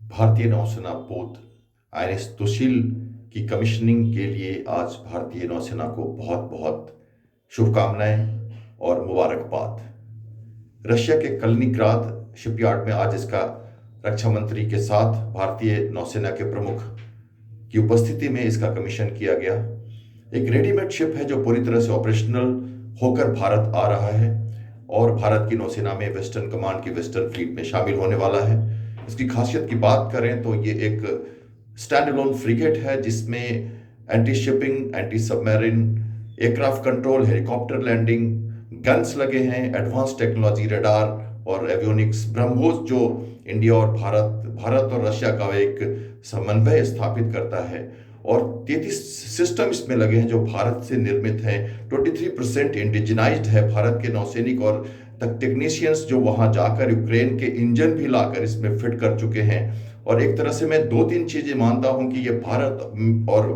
भारतीय नौसेना पोत आईएनएस तुशील की कमीशनिंग के लिए आज भारतीय नौसेना को बहुत बहुत शुभकामनाएं और मुबारकबाद। रशिया के कलिनिंग्राद शिपयार्ड में आज इसका रक्षा मंत्री के साथ भारतीय नौसेना के प्रमुख की उपस्थिति में इसका कमीशन किया गया। एक रेडीमेड शिप है जो पूरी तरह से ऑपरेशनल होकर भारत आ रहा है और भारत की नौसेना में वेस्टर्न कमांड की वेस्टर्न फ्लीट में शामिल होने वाला है। इसकी खासियत की बात करें तो ये एक स्टैंड अलोन फ्रिगेट है जिसमें anti shipping, anti submarine, aircraft control, helicopter landing, guns लगे हैं, एडवांस टेक्नोलॉजी, रडार और एवियोनिक्स। ब्रह्मोस जो इंडिया और भारत और रशिया का एक समन्वय स्थापित करता है और 33 सिस्टम इसमें लगे हैं जो भारत से निर्मित हैं। 23% इंडिजिनाइज्ड है। भारत के नौसैनिक और टेक्नीशियंस जो वहां जाकर यूक्रेन के इंजन भी लाकर इसमें फिट कर चुके हैं। और एक तरह से मैं 2-3 चीजें मानता हूं कि ये भारत और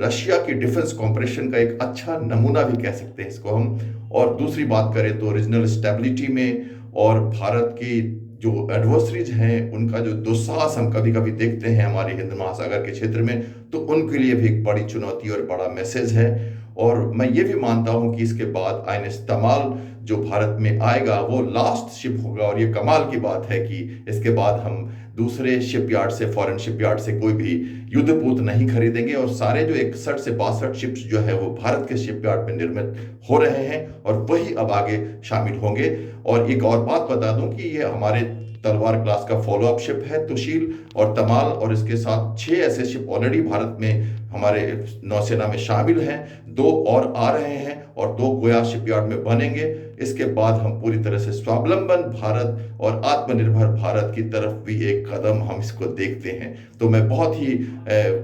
रशिया की डिफेंस कॉम्परेशन का एक अच्छा नमूना भी कह सकते हैं इसको हम। और दूसरी बात करें तो रीजनल स्टेबिलिटी में और भारत की जो एडवर्सरीज हैं उनका जो दुस्साहस हम कभी कभी देखते हैं हमारे हिंद महासागर के क्षेत्र में, तो उनके लिए भी एक बड़ी चुनौती और बड़ा मैसेज है। और मैं ये भी मानता हूं कि इसके बाद आईएनएस तमाल जो भारत में आएगा वो लास्ट शिप होगा। और ये कमाल की बात है कि इसके बाद हम दूसरे शिपयार्ड से, फॉरेन शिपयार्ड से कोई भी युद्धपोत नहीं खरीदेंगे और सारे जो 61 से 62 शिप्स जो है वो भारत के शिपयार्ड में निर्मित हो रहे हैं और वही अब आगे शामिल होंगे। और एक और बात बता दूं कि ये हमारे तलवार क्लास का फॉलोअप शिप है तुशील और तमाल, और इसके साथ 6 ऐसे शिप ऑलरेडी भारत में हमारे नौसेना में शामिल हैं। 2 और आ रहे हैं और 2 गोया शिपयार्ड में बनेंगे। इसके बाद हम पूरी तरह से स्वावलंबन भारत और आत्मनिर्भर भारत की तरफ भी एक कदम हम इसको देखते हैं। तो मैं बहुत ही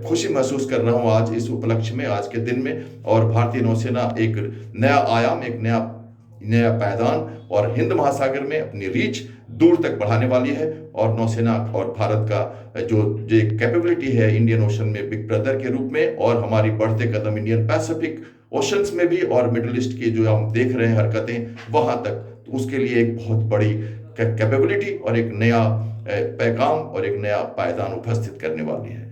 खुशी महसूस कर रहा हूं आज इस उपलक्ष्य में, आज के दिन में। और भारतीय नौसेना एक नया आयाम, एक नया पायदान और हिंद महासागर में अपनी रीच दूर तक बढ़ाने वाली है। और नौसेना और भारत का जो कैपेबिलिटी है इंडियन ओशन में बिग ब्रदर के रूप में, और हमारी बढ़ते कदम इंडियन पैसिफिक ओशंस में भी और मिडिल ईस्ट की जो हम देख रहे हैं हरकतें वहां तक, तो उसके लिए एक बहुत बड़ी कैपेबिलिटी और एक नया पैगाम और एक नया पायदान उपस्थित करने वाली है।